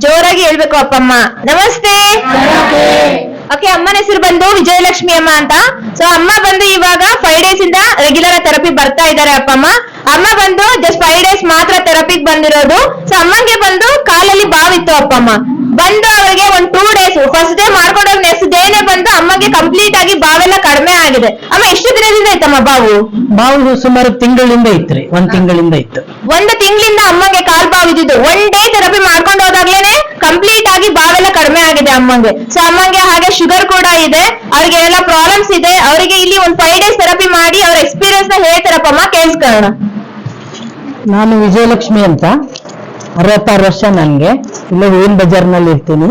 ಜೋರಾಗಿ ಹೇಳ್ಬೇಕು ಅಪ್ಪಮ್ಮ. ನಮಸ್ತೆ. ಓಕೆ, ಅಮ್ಮನ ಹೆಸರು ಬಂದು ವಿಜಯಲಕ್ಷ್ಮಿ ಅಮ್ಮ ಅಂತ. ಸೊ ಅಮ್ಮ ಬಂದು ಇವಾಗ 5 days ಇಂದ ರೆಗ್ಯುಲರ್ ಥೆರಪಿ ಬರ್ತಾ ಇದ್ದಾರೆ ಅಪ್ಪಮ್ಮ. ಅಮ್ಮ ಬಂದು ಜಸ್ಟ್ 5 days ಮಾತ್ರ ಥೆರಪಿಗೆ ಬಂದಿರೋದು. ಸೊ ಅಮ್ಮಂಗೆ ಬಂದು ಕಾಲಲ್ಲಿ ಬಾವಿತ್ತು ಅಪ್ಪಮ್ಮ. ಬಂದು ಅವರಿಗೆ ಒಂದು 2 days ಫಸ್ಟ್ ಡೇ ಮಾಡ್ಕೊಂಡೋಗಿ ನೆಕ್ಸ್ಟ್ ಡೇನೆ ಬಂದು ಅಮ್ಮಗೆ ಕಂಪ್ಲೀಟ್ ಆಗಿ ಬಾವೆಲ್ಲ ಕಡಿಮೆ ಆಗಿದೆ. ಅಮ್ಮ ಎಷ್ಟು ದಿನದಿಂದ ಇತ್ತಮ್ಮ ಬಾವು? ಸುಮಾರು ತಿಂಗಳಿಂದ ಇತ್ರಿ, 1 ತಿಂಗಳಿಂದ ಇತ್ತು. 1 ತಿಂಗಳಿಂದ ಅಮ್ಮಂಗೆ ಕಾಲ್ ಬಾವು ಇದ್ದಿದ್ದು. 1 day ಥೆರಪಿ ಮಾಡ್ಕೊಂಡು ಹೋದಾಗ್ಲೇನೆ ಕಂಪ್ಲೀಟ್ ಆಗಿ ಬಾವೆಲ್ಲ ಕಡಿಮೆ ಆಗಿದೆ ಅಮ್ಮಂಗೆ. ಸೊ ಅಮ್ಮಂಗೆ ಹಾಗೆ ಶುಗರ್ ಕೂಡ ಇದೆ, ಅವ್ರಿಗೆ ಎಲ್ಲ ಪ್ರಾಬ್ಲಮ್ಸ್ ಇದೆ. ಅವರಿಗೆ ಇಲ್ಲಿ ಒಂದು 5 days ಥೆರಪಿ ಮಾಡಿ ಅವ್ರ ಎಕ್ಸ್ಪೀರಿಯನ್ಸ್ ನ ಹೇಳ್ತಾರಪ್ಪಮ್ಮ, ಕೇಳಿಸ್ಕೊಳ್ಳೋಣ. ನಾನು ವಿಜಯಲಕ್ಷ್ಮಿ ಅಂತ, 66 ವರ್ಷ ನನ್ಗೆ. ಇಲ್ಲೇ ಹೂವಿನ ಬಜಾರ್ನಲ್ಲಿ ಇರ್ತೀನಿ.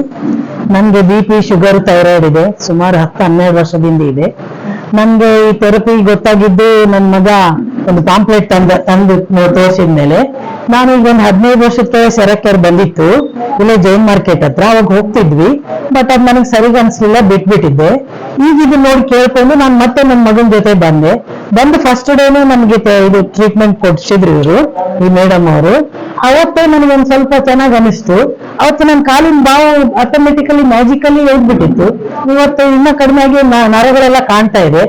ನನ್ಗೆ BP, ಶುಗರ್, ಥೈರಾಯ್ಡ್ ಇದೆ. ಸುಮಾರು 10-12 ವರ್ಷದಿಂದ ಇದೆ. ನನ್ಗೆ ಈ ಥೆರಪಿ ಗೊತ್ತಾಗಿದ್ದು ನನ್ನ ಮಗ ಒಂದು ಪಾಂಪ್ಲೆಟ್ ತಂದು ತೋರಿಸಿದ್ಮೇಲೆ ನಾನು ಈಗ ಒಂದು 15 ವರ್ಷಕ್ಕೆ ಸೆರಕೆರೆ ಬಂದಿತ್ತು, ಇಲ್ಲೇ ಜೈನ್ ಮಾರ್ಕೆಟ್ ಹತ್ರ. ಅವಾಗ ಹೋಗ್ತಿದ್ವಿ, ಬಟ್ ಅದ್ ನನಗೆ ಸರಿಗ ಅನ್ಸ್ಲಿಲ್ಲ, ಬಿಟ್ಬಿಟ್ಟಿದ್ದೆ. ಈಗ ಇದು ನೋಡಿ ಕೇಳ್ಕೊಂಡು ನಾನು ಮತ್ತೆ ನನ್ನ ಮಗನ ಜೊತೆ ಬಂದು ಫಸ್ಟ್ ಡೇನೆ ನನ್ಗೆ ಇದು ಟ್ರೀಟ್ಮೆಂಟ್ ಕೊಡ್ಸಿದ್ರು ಇವರು, ಈ ಮೇಡಮ್ ಅವರು. ಅವತ್ತೇ ನನಗೊಂದ್ ಸ್ವಲ್ಪ ಚೆನ್ನಾಗಿ ಅನಿಸ್ತು. ಅವತ್ತು ನನ್ನ ಕಾಲಿನ ಬಾವು ಆಟೋಮೆಟಿಕಲಿ ಮ್ಯಾಜಿಕಲಿ ಹೋಗ್ಬಿಟ್ಟಿತ್ತು. ಇವತ್ತು ಇನ್ನ ಕಡಿಮೆ ಆಗಿ ನರಗಳೆಲ್ಲ ಕಾಣ್ತಾ ಇದೆ.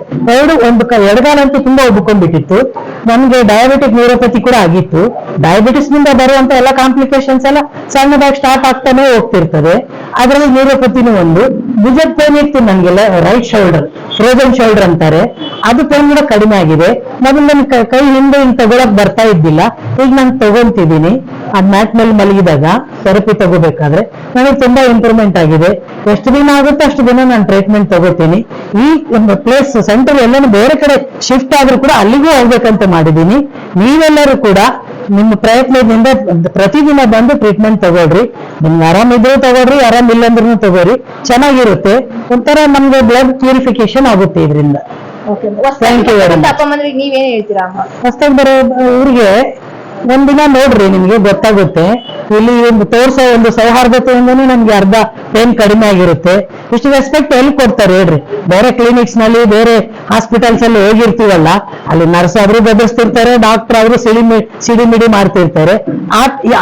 ಎಡಗಾಲಂತೂ ತುಂಬಾ ಉಬ್ಕೊಂಡ್ಬಿಟ್ಟಿತ್ತು. ನನ್ಗೆ ಡಯಾಬಿಟಿಕ್ ನ್ಯೂರೋಪತಿ ಕೂಡ ಆಗಿತ್ತು. ಡಯಾಬಿಟಿಸ್ ನಿಂದ ಬರುವಂತ ಎಲ್ಲ ಕಾಂಪ್ಲಿಕೇಶನ್ಸ್ ಎಲ್ಲ ಸಣ್ಣದಾಗಿ ಸ್ಟಾರ್ಟ್ ಆಗ್ತಾನೆ ಹೋಗ್ತಿರ್ತದೆ. ಅದರಲ್ಲಿ ನ್ಯೂರೋಪತಿನೂ ಒಂದು. ಭುಜದ ಪೇನ್ ಇತ್ತು ನನ್ಗೆಲ್ಲ, ರೈಟ್ ಶೋಲ್ಡರ್, ಫ್ರೋಜನ್ ಶೋಲ್ಡರ್ ಅಂತಾರೆ, ಅದು ಪೇನ್ ಕೂಡ ಕಡಿಮೆ ಆಗಿದೆ. ಮೊದಲು ನನ್ ಕೈ ಹಿಂದೆ ಹಿಂಗ್ ತಗೊಳಕ್ ಬರ್ತಾ ಇದ್ದಿಲ್ಲ, ಈಗ ನಾನು ತಗೊಂತಿದ್ದೀನಿ. ಅದ್ ಮ್ಯಾಟ್ ಮೇಲೆ ಮಲಗಿದಾಗ ಥೆರಪಿ ತಗೋಬೇಕಾದ್ರೆ ನನಗೆ ತುಂಬಾ ಇಂಪ್ರೂವ್ಮೆಂಟ್ ಆಗಿದೆ. ಎಷ್ಟು ದಿನ ಆಗುತ್ತೆ ಅಷ್ಟು ದಿನ ನಾನು ಟ್ರೀಟ್ಮೆಂಟ್ ತಗೋತೀನಿ. ಈ ಪ್ಲೇಸ್ ಸೆಂಟರ್ ಎಲ್ಲಾನು ಬೇರೆ ಕಡೆ ಶಿಫ್ಟ್ ಆದ್ರೂ ಕೂಡ ಅಲ್ಲಿಗೂ ಹೋಗ್ಬೇಕಂತ ಮಾಡಿದೀನಿ. ನೀವೆಲ್ಲರೂ ಕೂಡ ನಿಮ್ಮ ಪ್ರಯತ್ನದಿಂದ ಪ್ರತಿದಿನ ಬಂದು ಟ್ರೀಟ್ಮೆಂಟ್ ತಗೊಳ್ರಿ. ನಿಮ್ಗೆ ಆರಾಮಿದ್ರು ತಗೊಳ್ರಿ, ಆರಾಮಿಲ್ಲ ಅಂದ್ರೂ ತಗೋರಿ, ಚೆನ್ನಾಗಿರುತ್ತೆ. ಒಂಥರ ನಮ್ಗೆ ಬ್ಲಡ್ ಪ್ಯೂರಿಫಿಕೇಶನ್ ಆಗುತ್ತೆ ಇದರಿಂದ. Thank you very much. ನೀವೇನ್ ಹೇಳ್ತೀರಾ? ಹೊಸದಾಗಿ ಬರೋ ಊರಿಗೆ ಒಂದಿನ ನೋಡ್ರಿ, ನಿಮ್ಗೆ ಗೊತ್ತಾಗುತ್ತೆ. ಇಲ್ಲಿ ತೋರ್ಸೋ ಒಂದು ಸೌಹಾರ್ದತೆಯಿಂದನೇ ನಮ್ಗೆ ಅರ್ಧ ಪೇನ್ ಕಡಿಮೆ ಆಗಿರುತ್ತೆ. ಇಷ್ಟು ರೆಸ್ಪೆಕ್ಟ್ ಎಲ್ಲಿ ಕೊಡ್ತಾರೆ ಹೇಳ್ರಿ? ಬೇರೆ ಕ್ಲಿನಿಕ್ಸ್ ನಲ್ಲಿ, ಬೇರೆ ಹಾಸ್ಪಿಟಲ್ಸ್ ಅಲ್ಲಿ ಹೋಗಿರ್ತೀವಲ್ಲ, ಅಲ್ಲಿ ನರ್ಸ್ ಆದ್ರೂ ಗದರ್ಸ್ತಿರ್ತಾರೆ, ಡಾಕ್ಟರ್ ಆದ್ರೂ ಸಿಡಿಮಿಡಿ ಮಾಡ್ತಿರ್ತಾರೆ.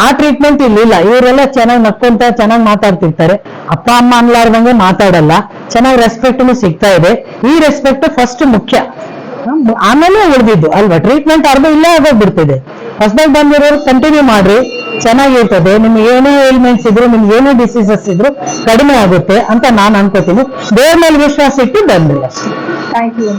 ಆ ಟ್ರೀಟ್ಮೆಂಟ್ ಇಲ್ಲಿಲ್ಲ. ಇವರೆಲ್ಲ ಚೆನ್ನಾಗಿ ನಕ್ಕೊಂತ ಚೆನ್ನಾಗಿ ಮಾತಾಡ್ತಿರ್ತಾರೆ. ಅಪ್ಪ ಅಮ್ಮ ಅನ್ಲಾರ್ದಂಗೆ ಮಾತಾಡಲ್ಲ. ಚೆನ್ನಾಗಿ ರೆಸ್ಪೆಕ್ಟ್ನು ಸಿಗ್ತಾ ಇದೆ. ಈ ರೆಸ್ಪೆಕ್ಟ್ ಫಸ್ಟ್ ಮುಖ್ಯ, ಆಮೇಲೆ ಉಳಿದಿದ್ದು ಅಲ್ವಾ? ಟ್ರೀಟ್ಮೆಂಟ್ ಅರ್ಧ ಇಲ್ಲೇ ಆಗೋಗ್ಬಿಡ್ತಿದೆ. ಹೊಸದಾಗಿ ಬಂದಿರೋರು ಕಂಟಿನ್ಯೂ ಮಾಡ್ರಿ, ಚೆನ್ನಾಗಿರ್ತದೆ. ನಿಮ್ಗೆ ಏನೇ ಏಲ್ಮೆಂಟ್ಸ್ ಇದ್ರು, ನಿಮ್ಗೆ ಏನೇ ಡಿಸೀಸಸ್ ಇದ್ರು ಕಡಿಮೆ ಆಗುತ್ತೆ ಅಂತ ನಾನು ಅನ್ಕೋತೀನಿ. ಬೇರೆ ಮೇಲೆ ವಿಶ್ವಾಸ ಇಟ್ಟು ಬಂದಿಲ್ಲ. Thank you.